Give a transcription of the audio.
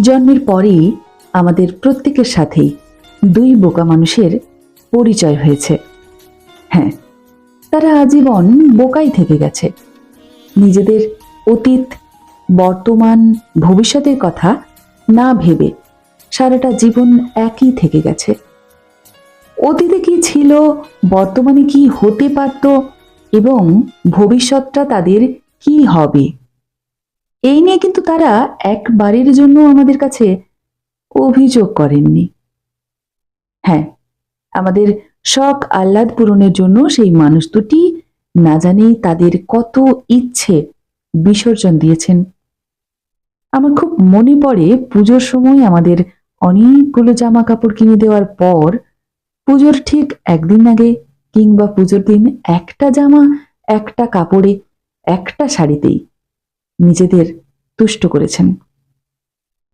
জন্মের পরেই আমাদের প্রত্যেকের সাথেই দুই বোকা মানুষের পরিচয় হয়েছে। হ্যাঁ, তারা আজীবন বোকাই থেকে গেছে। নিজেদের অতীত, বর্তমান, ভবিষ্যতের কথা না ভেবে সারাটা জীবন একই থেকে গেছে। অতীতে কি ছিল, বর্তমানে কি হতে পারত এবং ভবিষ্যৎটা তাদের কি হবে, এই নিয়ে কিন্তু তারা একবারের জন্য আমাদের কাছে অভিযোগ করেননি। হ্যাঁ, আমাদের শখ আহ্লাদ পূরণের জন্য সেই মানুষ দুটি না জানি তাদের কত ইচ্ছে বিসর্জন দিয়েছেন। আমার খুব মনে পড়ে, পুজোর সময় আমাদের অনেকগুলো জামা কাপড় কিনে দেওয়ার পর পুজোর ঠিক একদিন আগে কিংবা পুজোর দিন একটা জামা, একটা কাপড়ে, একটা শাড়িতেই নিজেদের তুষ্ট করেছেন।